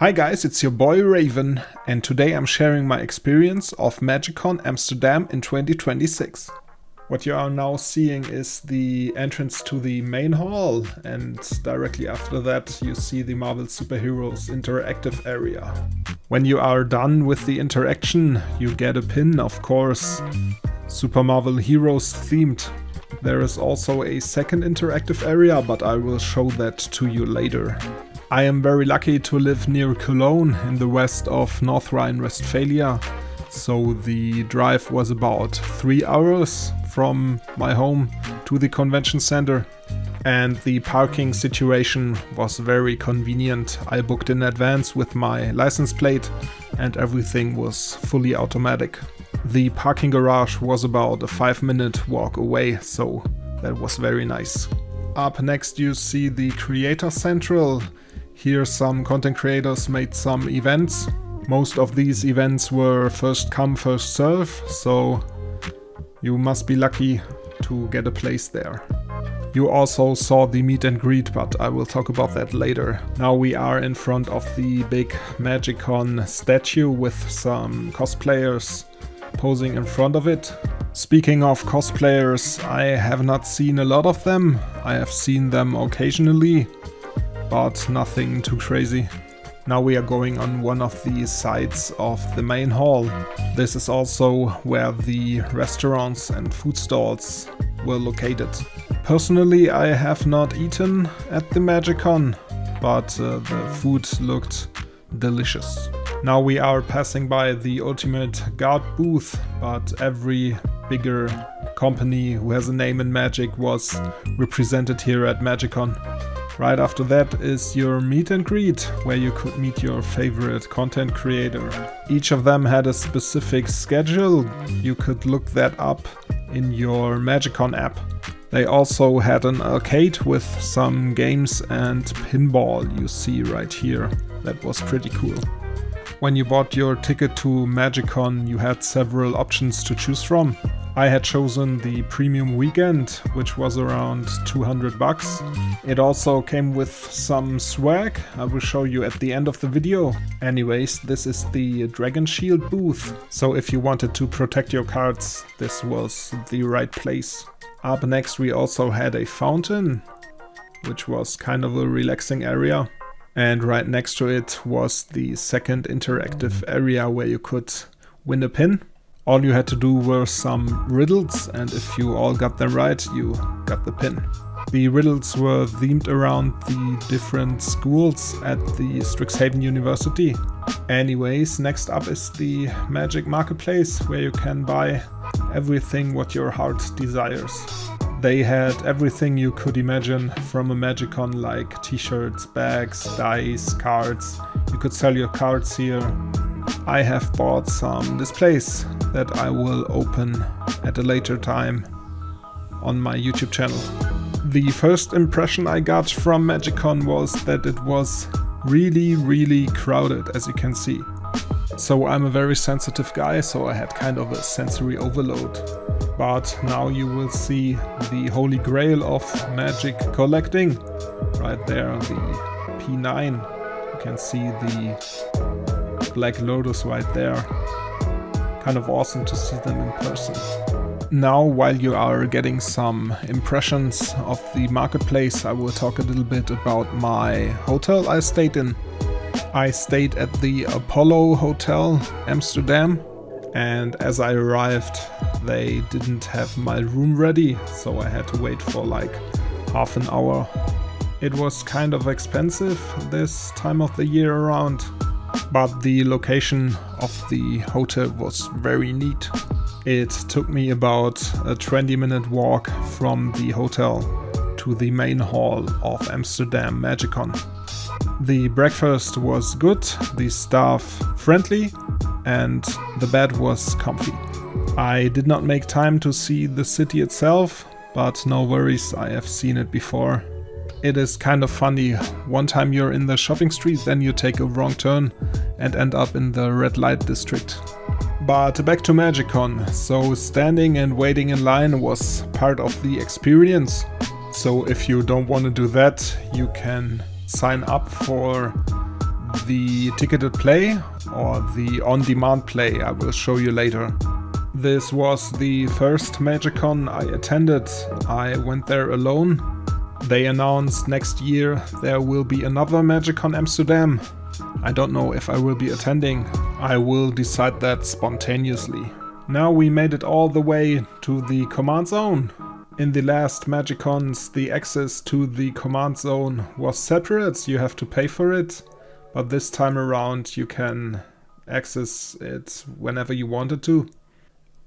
Hi guys, it's your boy Raven, and today I'm sharing my experience of MagicCon Amsterdam in 2026. What you are now seeing is the entrance to the main hall, and directly after that you see the Marvel Superheroes interactive area. When you are done with the interaction, you get a pin, of course, Super Marvel Heroes themed. There is also a second interactive area, but I will show that to you later. I am very lucky to live near Cologne in the west of North Rhine-Westphalia, so the drive was about 3 hours from my home to the convention center, and the parking situation was very convenient. I booked in advance with my license plate and everything was fully automatic. The parking garage was about a 5-minute walk away, so that was very nice. Up next you see the Creator Central. Here some content creators made some events. Most of these events were first come first serve, so you must be lucky to get a place there. You also saw the meet and greet, but I will talk about that later. Now we are in front of the big MagicCon statue with some cosplayers posing in front of it. Speaking of cosplayers, I have not seen a lot of them. I have seen them occasionally, but nothing too crazy. Now we are going on one of the sides of the main hall. This is also where the restaurants and food stalls were located. Personally, I have not eaten at the MagicCon, but the food looked delicious. Now we are passing by the Ultimate Guard booth, but every bigger company who has a name in Magic was represented here at MagicCon. Right after that is your meet and greet, where you could meet your favorite content creator. Each of them had a specific schedule. You could look that up in your MagicCon app. They also had an arcade with some games and pinball you see right here. That was pretty cool. When you bought your ticket to MagicCon, you had several options to choose from. I had chosen the premium weekend, which was around 200 bucks. It also came with some swag, I will show you at the end of the video. Anyways, this is the Dragon Shield booth, so if you wanted to protect your cards, this was the right place. Up next we also had a fountain, which was kind of a relaxing area. And right next to it was the second interactive area where you could win a pin. All you had to do were some riddles, and if you all got them right, you got the pin. The riddles were themed around the different schools at the Strixhaven University. Anyways, next up is the Magic Marketplace, where you can buy everything what your heart desires. They had everything you could imagine from a MagicCon, like t-shirts, bags, dice, cards. You could sell your cards here. I have bought some displays that I will open at a later time on my YouTube channel. The first impression I got from MagicCon was that it was really crowded, as you can see. So I'm a very sensitive guy, so I had kind of a sensory overload. But now you will see the holy grail of magic collecting. Right there, the P9. You can see the Black Lotus right there. Kind of awesome to see them in person. Now, while you are getting some impressions of the marketplace, I will talk a little bit about my hotel I stayed in. I stayed at the Apollo Hotel Amsterdam, and as I arrived they didn't have my room ready, so I had to wait for like half an hour. It was kind of expensive this time of the year around, but the location of the hotel was very neat. It took me about a 20-minute walk from the hotel to the main hall of Amsterdam MagicCon. The breakfast was good, the staff friendly, and the bed was comfy. I did not make time to see the city itself, but no worries, I have seen it before. It is kind of funny. One time you're in the shopping street, then you take a wrong turn and end up in the red light district. But back to MagicCon. So standing and waiting in line was part of the experience. So if you don't want to do that, you can sign up for the ticketed play or the on-demand play. I will show you later. This was the first MagicCon I attended. I went there alone. They announced next year there will be another MagicCon Amsterdam. I don't know if I will be attending. I will decide that spontaneously. Now we made it all the way to the command zone. In the last MagicCons, the access to the command zone was separate. You have to pay for it. But this time around you can access it whenever you wanted to.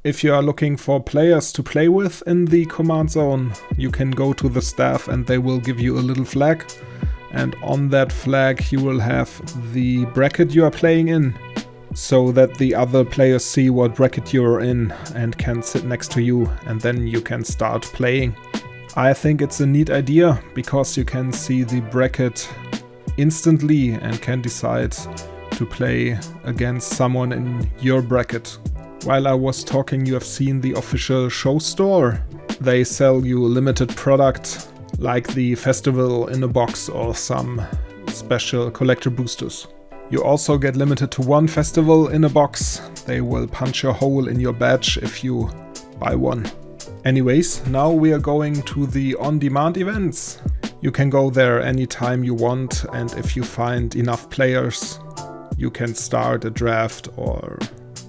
If you are looking for players to play with in the command zone, you can go to the staff and they will give you a little flag. And on that flag you will have the bracket you are playing in, so that the other players see what bracket you're in and can sit next to you, and then you can start playing. I think it's a neat idea because you can see the bracket instantly and can decide to play against someone in your bracket. While I was talking, you have seen the official show store. They sell you limited product like the festival in a box or some special collector boosters. You also get limited to one festival in a box. They will punch a hole in your badge if you buy one. Anyways, now we are going to the on-demand events. You can go there anytime you want, and if you find enough players, you can start a draft or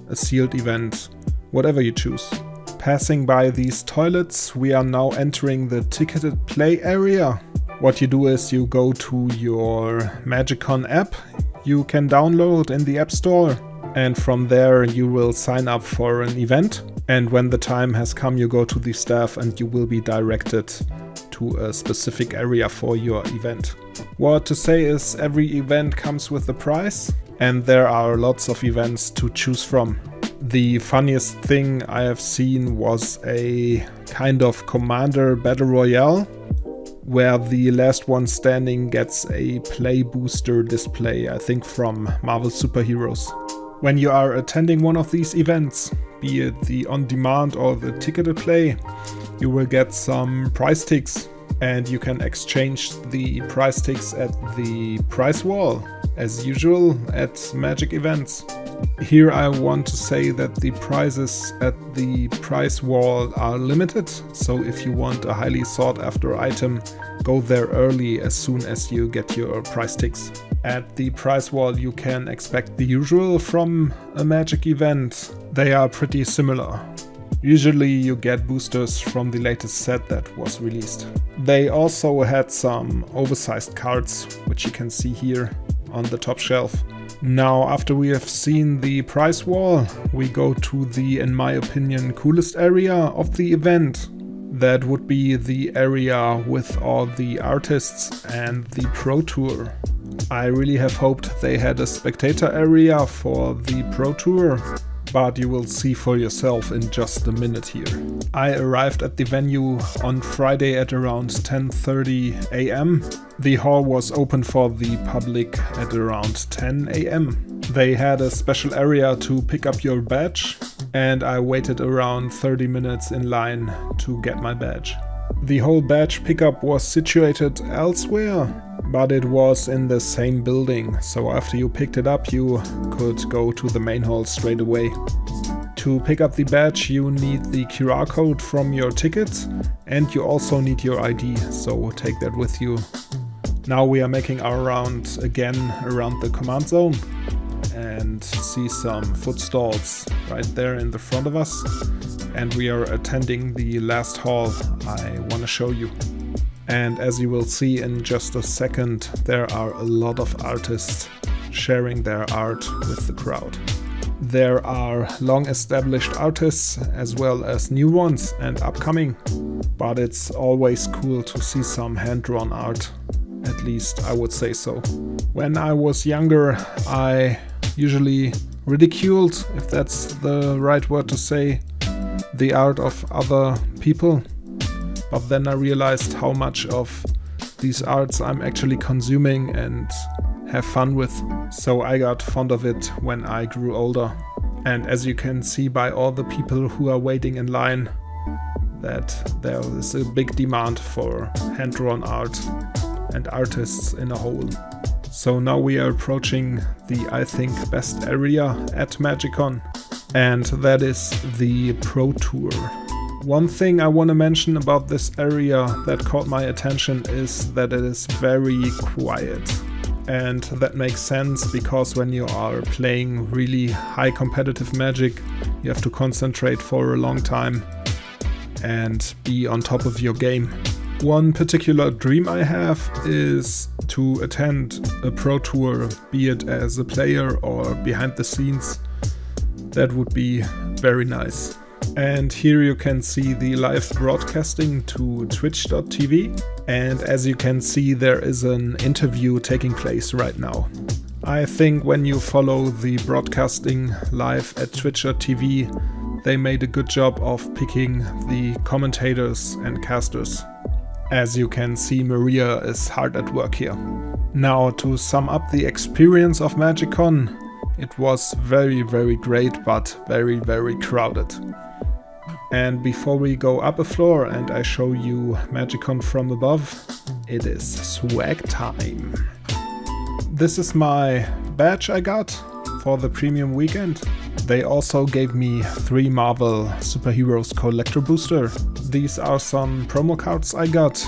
a sealed event, whatever you choose. Passing by these toilets, we are now entering the ticketed play area. What you do is you go to your MagicCon app. You can download in the App Store, and from there you will sign up for an event, and when the time has come you go to the staff and you will be directed to a specific area for your event. What to say is every event comes with a prize, and there are lots of events to choose from. The funniest thing I have seen was a kind of Commander Battle Royale, where the last one standing gets a play booster display, I think from Marvel Superheroes. When you are attending one of these events, be it the on-demand or the ticketed play, you will get some prize ticks, and you can exchange the prize ticks at the prize wall, as usual at Magic events. Here I want to say that the prizes at the prize wall are limited, so if you want a highly sought after item, go there early as soon as you get your prize ticks. At the prize wall you can expect the usual from a Magic event. They are pretty similar. Usually you get boosters from the latest set that was released. They also had some oversized cards, which you can see here on the top shelf. Now, after we have seen the prize wall, we go to the, in my opinion, coolest area of the event. That would be the area with all the artists and the Pro Tour. I really have hoped they had a spectator area for the Pro Tour, but you will see for yourself in just a minute here. I arrived at the venue on Friday at around 10:30 AM. The hall was open for the public at around 10 AM. They had a special area to pick up your badge, and I waited around 30 minutes in line to get my badge. The whole badge pickup was situated elsewhere, but it was in the same building, so after you picked it up you could go to the main hall straight away. To pick up the badge you need the QR code from your ticket, and you also need your ID, so take that with you. Now we are making our round again around the command zone and see some food stalls right there in the front of us, and we are attending the last hall I want to show you. And as you will see in just a second, there are a lot of artists sharing their art with the crowd. There are long established artists as well as new ones and upcoming, but it's always cool to see some hand-drawn art. At least I would say so. When I was younger, I usually ridiculed, if that's the right word to say, the art of other people. But then I realized how much of these arts I'm actually consuming and have fun with. So I got fond of it when I grew older. And as you can see by all the people who are waiting in line, that there is a big demand for hand-drawn art and artists in a whole. So now we are approaching the, I think, best area at MagicCon, and that is the Pro Tour. One thing I want to mention about this area that caught my attention is that it is very quiet. And that makes sense because when you are playing really high competitive Magic, you have to concentrate for a long time and be on top of your game. One particular dream I have is to attend a Pro Tour, be it as a player or behind the scenes. That would be very nice. And here you can see the live broadcasting to twitch.tv, and as you can see there is an interview taking place right now. I think when you follow the broadcasting live at twitch.tv, they made a good job of picking the commentators and casters. As you can see, Maria is hard at work here. Now, to sum up the experience of MagicCon, it was very great, but very crowded. And before we go up a floor and I show you MagicCon from above, it is swag time. This is my badge I got for the premium weekend. They also gave me 3 Marvel Superheroes Collector Booster. These are some promo cards I got.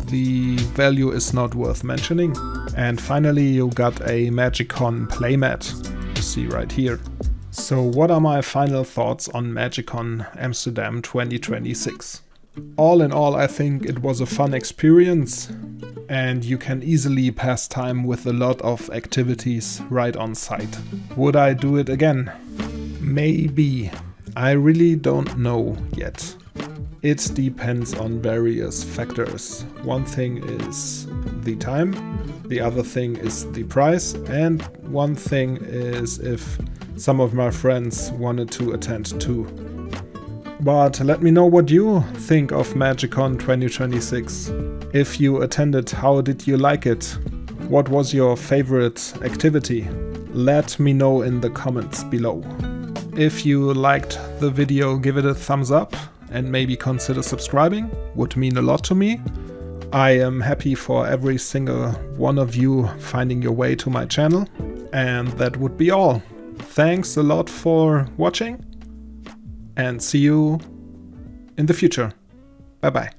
The value is not worth mentioning. And finally you got a MagicCon playmat, you see right here. So what are my final thoughts on MagicCon Amsterdam 2026? All in all, I think it was a fun experience and you can easily pass time with a lot of activities right on site. Would I do it again? Maybe. I really don't know yet. It depends on various factors. One thing is the time, the other thing is the price, and one thing is if some of my friends wanted to attend too. But let me know what you think of MagicCon 2026. If you attended, how did you like it? What was your favorite activity? Let me know in the comments below. If you liked the video, give it a thumbs up and maybe consider subscribing. Would mean a lot to me. I am happy for every single one of you finding your way to my channel. And that would be all. Thanks a lot for watching and see you in the future. Bye bye.